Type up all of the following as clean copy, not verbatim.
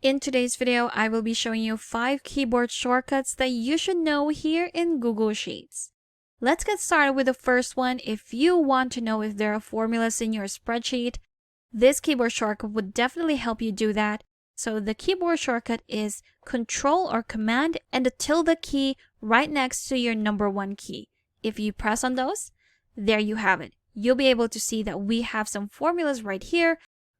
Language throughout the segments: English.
In today's video, I will be showing you 5 keyboard shortcuts that you should know here in Google Sheets. Let's get started with the first one. If you want to know if there are formulas in your spreadsheet, this keyboard shortcut would definitely help you do that. So the keyboard shortcut is Control or Command and the tilde key right next to your number 1 key. If you press on those, there you have it. You'll be able to see that we have some formulas right here.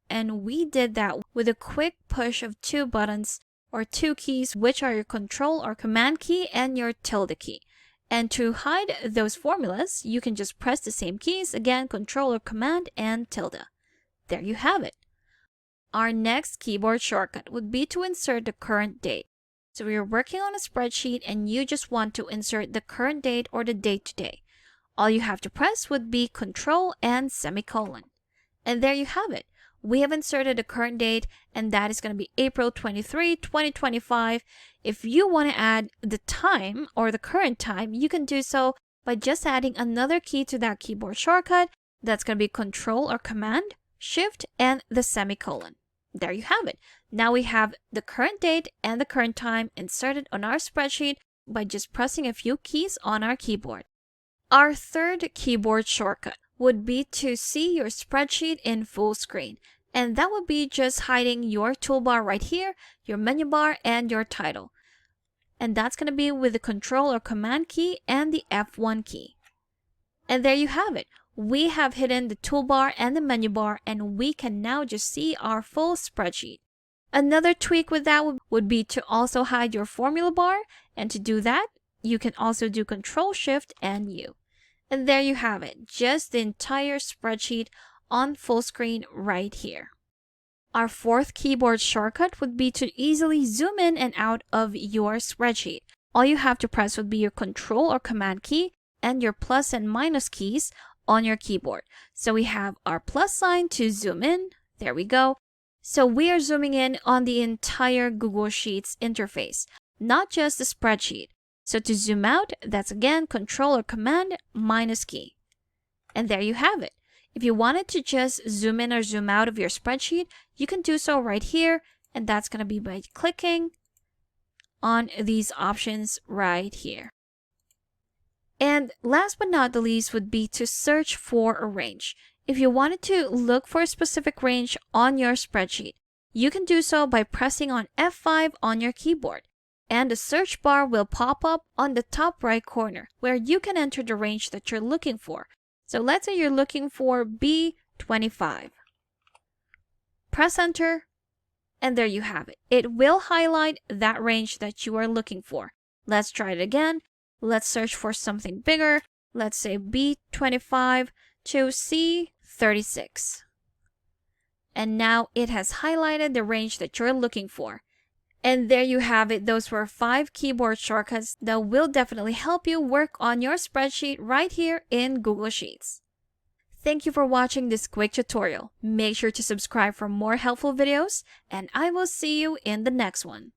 And we did that with a quick push of 2 buttons or 2 keys, which are your Control or Command key and your tilde key. And to hide those formulas, you can just press the same keys, again, Control or Command and tilde. There you have it. Our next keyboard shortcut would be to insert the current date. So you're working on a spreadsheet and you just want to insert the current date or the date today. All you have to press would be Control and semicolon. And there you have it. We have inserted the current date, and that is going to be April 23, 2025. If you want to add the time or the current time, you can do so by just adding another key to that keyboard shortcut. That's going to be Control or Command, Shift, and the semicolon. There you have it. Now we have the current date and the current time inserted on our spreadsheet by just pressing a few keys on our keyboard. Our third keyboard shortcut would be to see your spreadsheet in full screen. And that would be just hiding your toolbar right here, your menu bar, and your title. And that's going to be with the Control or Command key and the F1 key. And there you have it. We have hidden the toolbar and the menu bar, and we can now just see our full spreadsheet. Another tweak with that would be to also hide your formula bar. And to do that, you can also do Control, Shift, and U. And there you have it, just the entire spreadsheet on full screen right here. Our fourth keyboard shortcut would be to easily zoom in and out of your spreadsheet. All you have to press would be your Control or Command key and your plus and minus keys on your keyboard. So we have our plus sign to zoom in. There we go. So we are zooming in on the entire Google Sheets interface, not just the spreadsheet. So to zoom out, that's again Control or Command minus key. And there you have it. If you wanted to just zoom in or zoom out of your spreadsheet, you can do so right here. And that's going to be by clicking on these options right here. And last but not the least would be to search for a range. If you wanted to look for a specific range on your spreadsheet, you can do so by pressing on F5 on your keyboard. And the search bar will pop up on the top right corner where you can enter the range that you're looking for. So let's say you're looking for B25. Press enter, and there you have it. It will highlight that range that you are looking for. Let's try it again. Let's search for something bigger. Let's say B25 to C36. And now it has highlighted the range that you're looking for. And there you have it. Those were 5 keyboard shortcuts that will definitely help you work on your spreadsheet right here in Google Sheets. Thank you for watching this quick tutorial. Make sure to subscribe for more helpful videos, and I will see you in the next one.